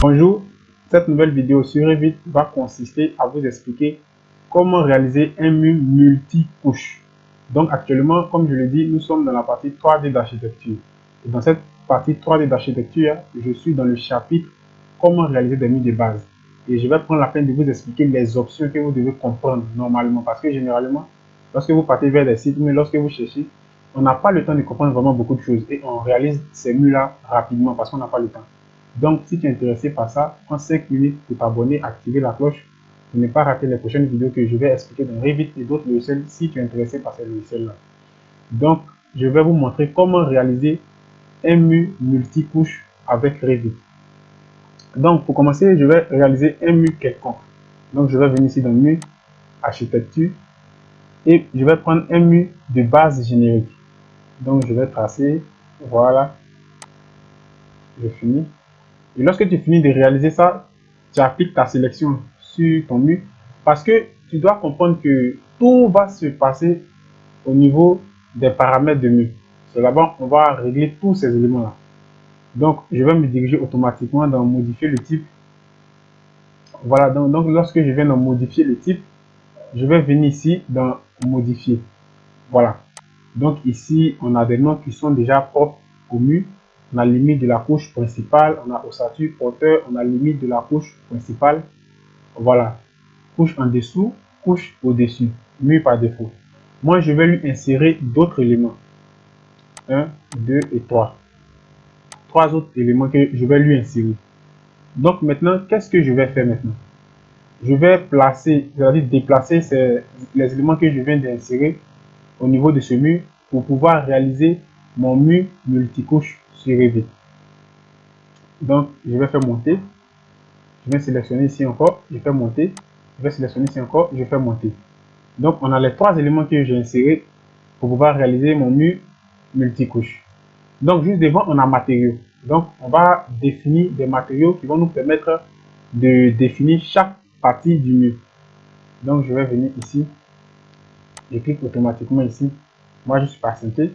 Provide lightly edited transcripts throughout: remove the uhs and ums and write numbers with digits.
Bonjour, cette nouvelle vidéo sur Revit va consister à vous expliquer comment réaliser un mur multi-couche. Donc actuellement, comme je le dis, nous sommes dans la partie 3D d'architecture. Et dans cette partie 3D d'architecture, je suis dans le chapitre comment réaliser des murs de base. Et je vais prendre la peine de vous expliquer les options que vous devez comprendre normalement. Parce que généralement, lorsque vous partez vers des sites, mais lorsque vous cherchez, on n'a pas le temps de comprendre vraiment beaucoup de choses. Et on réalise ces murs-là rapidement parce qu'on n'a pas le temps. Donc, si tu es intéressé par ça, prends 5 minutes pour t'abonner, activer la cloche pour ne pas rater les prochaines vidéos que je vais expliquer dans Revit et d'autres logiciels si tu es intéressé par ces logiciels-là. Donc, je vais vous montrer comment réaliser un mur multicouche avec Revit. Donc, pour commencer, je vais réaliser un mur quelconque. Donc, je vais venir ici dans mur, architecture, et je vais prendre un mur de base générique. Donc, je vais tracer, voilà, je finis. Et lorsque tu finis de réaliser ça, tu appliques ta sélection sur ton mur parce que tu dois comprendre que tout va se passer au niveau des paramètres de mur. C'est là-bas on va régler tous ces éléments-là. Donc, je vais me diriger automatiquement dans modifier le type. Voilà, donc lorsque je viens dans modifier le type, je vais venir ici dans modifier. Voilà. Donc ici, on a des noms qui sont déjà propres au mur. On a limite de la couche principale, on a ossature, porteur, on a limite de la couche principale. Voilà. Couche en dessous, couche au-dessus. Mur par défaut. Moi, je vais lui insérer d'autres éléments. 1, 2 et 3. Trois autres éléments que je vais lui insérer. Donc maintenant, qu'est-ce que je vais faire maintenant? Je vais placer, c'est-à-dire déplacer les éléments que je viens d'insérer au niveau de ce mur pour pouvoir réaliser mon mur multicouche sur Revit. Donc, je vais faire monter. Je vais sélectionner ici encore, je fais monter. Je vais sélectionner ici encore, je fais monter. Donc, on a les trois éléments que j'ai insérés pour pouvoir réaliser mon mur multicouche. Donc, juste devant, on a matériaux. Donc, on va définir des matériaux qui vont nous permettre de définir chaque partie du mur. Donc, je vais venir ici. Je clique automatiquement ici. Moi, je suis patienté.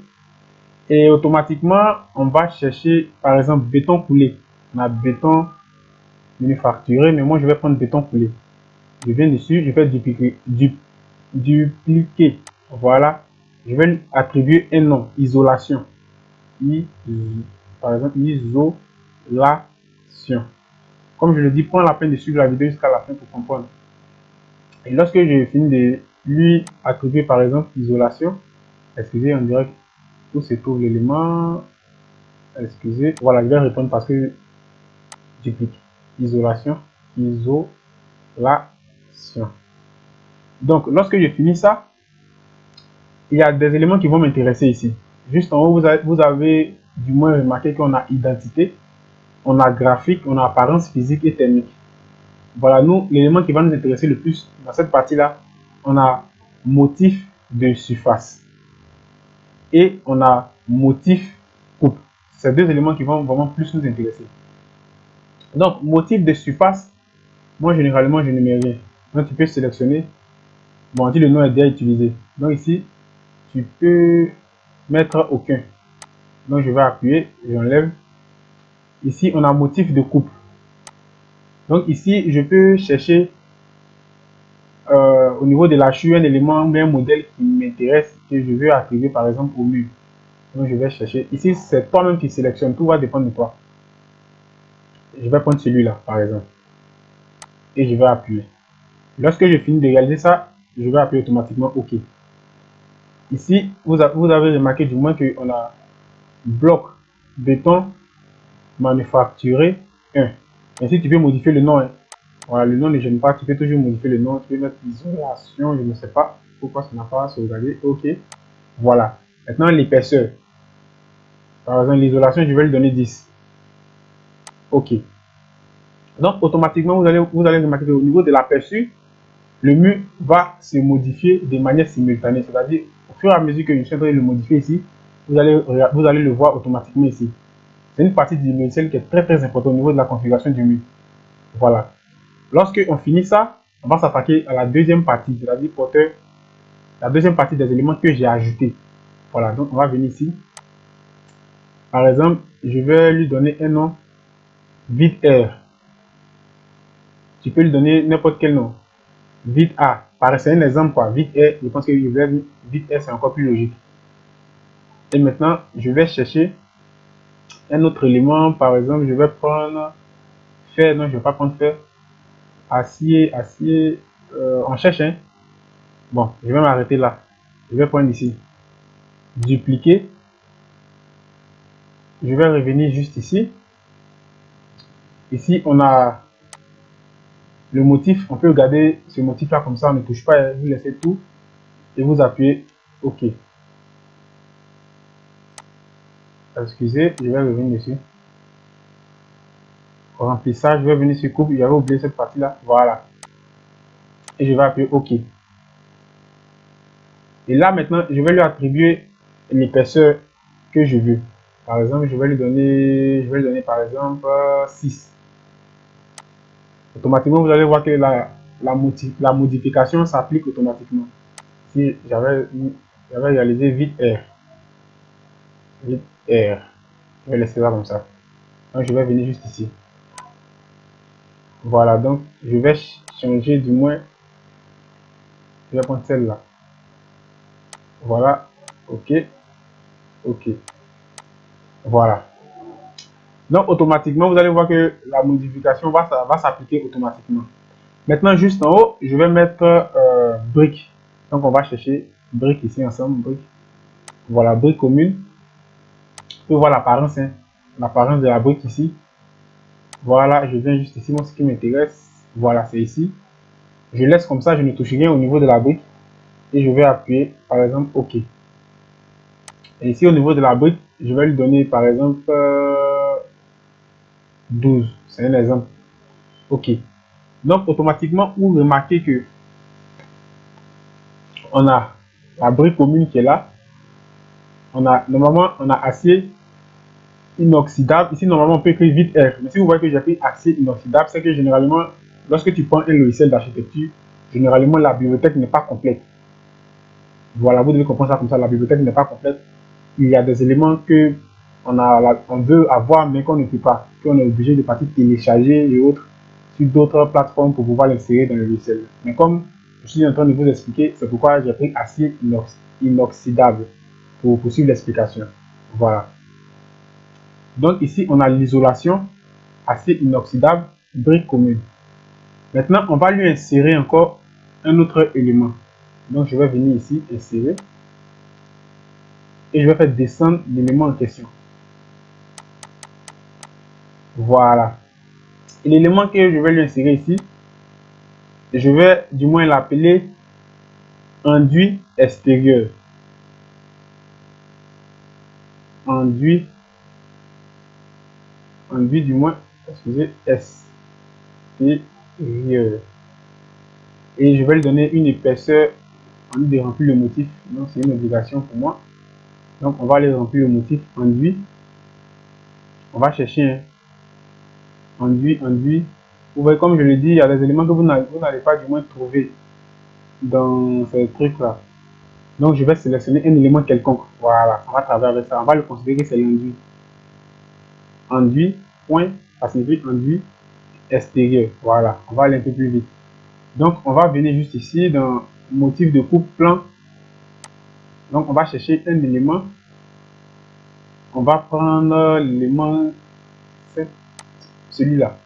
Et automatiquement, on va chercher, par exemple, béton coulé. On a béton manufacturé, mais moi, je vais prendre béton coulé. Je viens dessus, je vais dupliquer. Voilà. Je vais lui attribuer un nom, isolation. Par exemple, isolation. Comme je le dis, prends la peine de suivre la vidéo jusqu'à la fin pour comprendre. Et lorsque j'ai fini de lui attribuer, par exemple, isolation, excusez, on dirait où se trouve l'élément. Excusez, voilà, je vais répondre parce que duplique. Isolation, isolation. Donc, lorsque j'ai fini ça, il y a des éléments qui vont m'intéresser ici. Juste en haut, vous avez du moins remarqué qu'on a identité, on a graphique, on a apparence physique et thermique. Voilà, nous, l'élément qui va nous intéresser le plus dans cette partie-là, on a motif de surface et on a motif coupe. Ces deux éléments qui vont vraiment plus nous intéresser. Donc, motif de surface, moi généralement je ne mets rien. Donc, tu peux sélectionner. Bon, si le nom est déjà utilisé. Donc, ici, tu peux mettre aucun. Donc, je vais appuyer, j'enlève. Ici, on a motif de coupe. Donc, ici, je peux chercher au niveau de la chure un élément ou un modèle qui m'intéresse, que je veux attribuer par exemple au mur. Donc, je vais chercher. Ici, c'est toi-même qui sélectionne. Tout va dépendre de toi. Je vais prendre celui-là, par exemple. Et je vais appuyer. Lorsque je finis de réaliser ça, je vais appuyer automatiquement OK. Ici, vous avez remarqué du moins qu'on a bloc béton manufacturé 1. Ainsi, tu peux modifier le nom. Hein. Voilà, le nom ne gêne pas. Tu peux toujours modifier le nom. Tu peux mettre isolation. Je ne sais pas pourquoi ça n'a pas sauvegardé. OK. Voilà. Maintenant, l'épaisseur. Par exemple, l'isolation, je vais lui donner 10. OK. Donc, automatiquement, vous allez remarquer qu'au niveau de l'aperçu, le mur va se modifier de manière simultanée. C'est-à-dire, au fur et à mesure que je suis en train de le modifier ici, vous allez le voir automatiquement ici. C'est une partie du logiciel qui est très importante au niveau de la configuration du mur. Voilà. Lorsque on finit ça, on va s'attaquer à la deuxième partie, c'est-à-dire porteur, la deuxième partie des éléments que j'ai ajoutés. Voilà, donc on va venir ici. Par exemple, je vais lui donner un nom vide air. tu peux lui donner n'importe quel nom. Vide A, c'est un exemple quoi. Vide R, je pense que vide R c'est encore plus logique. Et maintenant, je vais chercher un autre élément. Par exemple, je vais prendre fer. Non, je ne vais pas prendre fer. Acier, acier. On cherche un. Bon, je vais m'arrêter là. Je vais prendre ici. Dupliquer. Je vais revenir juste ici. Ici, on a le motif. On peut regarder ce motif là comme ça. On ne touche pas. Vous laissez tout. Et vous appuyez OK. Excusez, je vais revenir dessus. Remplissage, je vais venir sur coupe. J'avais oublié cette partie là. Voilà. Et je vais appuyer OK. Et là maintenant, je vais lui attribuer l'épaisseur que je veux. Par exemple, je vais lui donner par exemple 6. Automatiquement, vous allez voir que la modification s'applique automatiquement. Si j'avais réalisé vite R. Vite R. Je vais laisser ça comme ça. Donc, je vais venir juste ici. Voilà, donc je vais changer du moins. Je vais prendre celle-là. Voilà. OK. OK. Voilà. Donc, automatiquement, vous allez voir que la modification va s'appliquer automatiquement. Maintenant, juste en haut, je vais mettre brique. Donc, on va chercher brique ici ensemble. Brique. Voilà, brique commune. Vous pouvez voir l'apparence, hein, l'apparence de la brique ici. Voilà, je viens juste ici. Moi, ce qui m'intéresse, voilà, c'est ici. Je laisse comme ça, je ne touche rien au niveau de la brique. Et je vais appuyer, par exemple, OK. Et ici, au niveau de la brique, je vais lui donner, par exemple, 12. C'est un exemple. OK. Donc, automatiquement, vous remarquez que on a la brique commune qui est là. Normalement, on a acier inoxydable. Ici, normalement, on peut écrire vite R. Mais si vous voyez que j'ai pris acier inoxydable, c'est que généralement, lorsque tu prends un logiciel d'architecture, généralement, la bibliothèque n'est pas complète. Voilà, vous devez comprendre ça comme ça. La bibliothèque n'est pas complète. Il y a des éléments que on veut avoir, mais qu'on ne peut pas. Qu'on est obligé de partir télécharger et autres sur d'autres plateformes pour pouvoir l'insérer dans le logiciel. Mais comme je suis en train de vous expliquer, c'est pourquoi j'ai pris acier inoxydable pour poursuivre l'explication. Voilà. Donc ici, on a l'isolation, acier inoxydable, brique commune. Maintenant, on va lui insérer encore un autre élément. Donc je vais venir ici, insérer. Et je vais faire descendre l'élément en question. Voilà. Et l'élément que je vais lui insérer ici, je vais du moins l'appeler enduit extérieur. Enduit du moins, excusez, extérieur. Et je vais lui donner une épaisseur. On lui remplir le motif. Donc c'est une obligation pour moi. Donc on va aller remplir le motif enduit. On va chercher un enduit. Vous voyez, comme je le dis, il y a des éléments que vous n'allez pas du moins trouver dans ces trucs là. Donc je vais sélectionner un élément quelconque. Voilà, on va travailler avec ça. On va le considérer que c'est l'enduit. Enduit, point, ça signifie enduit extérieur. Voilà, on va aller un peu plus vite. Donc on va venir juste ici dans motif de coupe plan. Donc on va chercher un élément. On va prendre l'élément, celui-là.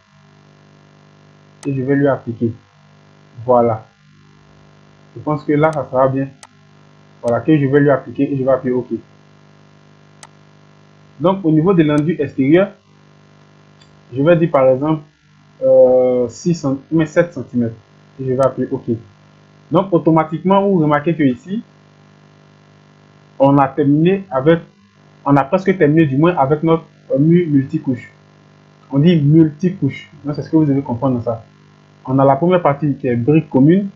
Et je vais lui appliquer. Voilà. Je pense que là, ça sera bien. Voilà, que je vais lui appliquer et je vais appuyer OK. Donc au niveau de l'enduit extérieur, je vais dire par exemple 7 cm. Et je vais appuyer OK. Donc automatiquement, vous remarquez que ici, on a presque terminé du moins avec notre mur multicouche. On dit multicouche. Donc c'est ce que vous devez comprendre dans ça. On a la première partie qui est brique commune,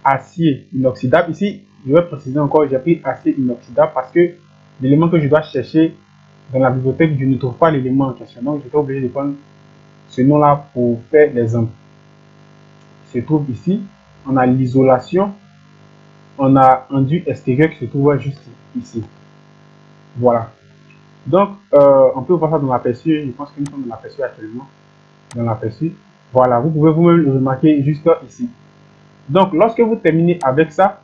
acier inoxydable. Ici, je vais préciser encore, j'ai pris acier inoxydable parce que l'élément que je dois chercher dans la bibliothèque, je ne trouve pas l'élément en question. Donc j'étais obligé de prendre ce nom-là pour faire l'exemple. Se trouve ici, on a l'isolation, on a enduit extérieur qui se trouve juste ici. Voilà. Donc, on peut voir ça dans l'aperçu. Je pense que nous sommes dans l'aperçu actuellement. Dans l'aperçu. Voilà, vous pouvez vous-même le remarquer juste ici. Donc, lorsque vous terminez avec ça,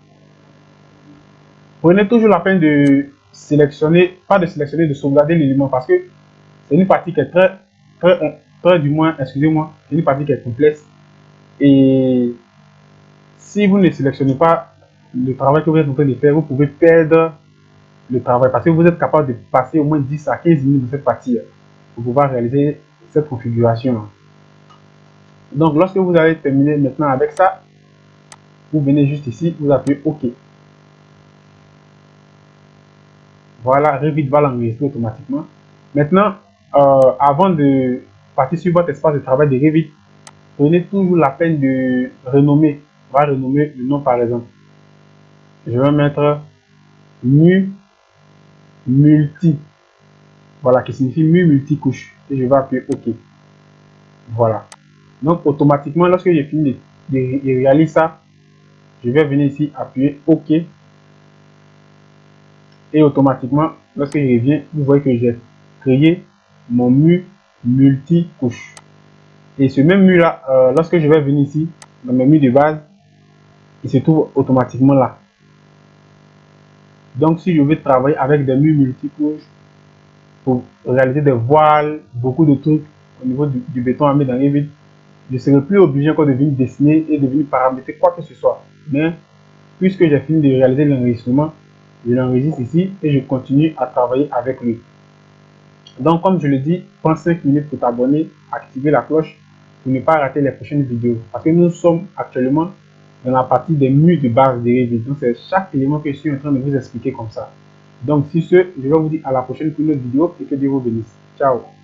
prenez toujours la peine de sélectionner, pas de sélectionner, de sauvegarder l'élément parce que c'est une partie qui est très du moins, excusez-moi, c'est une partie qui est complexe. Et si vous ne sélectionnez pas le travail que vous êtes en train de faire, vous pouvez perdre le travail parce que vous êtes capable de passer au moins 10 à 15 minutes de cette partie pour pouvoir réaliser cette configuration. Donc, lorsque vous avez terminé maintenant avec ça, vous venez juste ici, vous appuyez OK. Voilà, Revit va l'enregistrer automatiquement. Maintenant, avant de partir sur votre espace de travail de Revit, prenez toujours la peine de renommer. On va renommer le nom par exemple. Je vais mettre mu multi. Voilà, qui signifie mu multicouche. Et je vais appuyer OK. Voilà. Donc, automatiquement, lorsque j'ai fini de réaliser ça, je vais venir ici appuyer OK. Et automatiquement, lorsque je reviens, vous voyez que j'ai créé mon mur multi-couche. Et ce même mur là, lorsque je vais venir ici, dans mes murs de base, il se trouve automatiquement là. Donc si je veux travailler avec des murs multi-couches pour réaliser des voiles, beaucoup de trucs au niveau du béton armé dans les villes, je ne serai plus obligé encore de venir dessiner et de venir paramétrer quoi que ce soit. Mais puisque j'ai fini de réaliser l'enregistrement, je l'enregistre ici et je continue à travailler avec lui. Donc, comme je le dis, prends 5 minutes pour t'abonner, activer la cloche pour ne pas rater les prochaines vidéos. Parce que nous sommes actuellement dans la partie des murs de base de Revit. Donc, c'est chaque élément que je suis en train de vous expliquer comme ça. Donc, sur ce, je vais vous dire à la prochaine pour une autre vidéo et que Dieu vous bénisse. Ciao!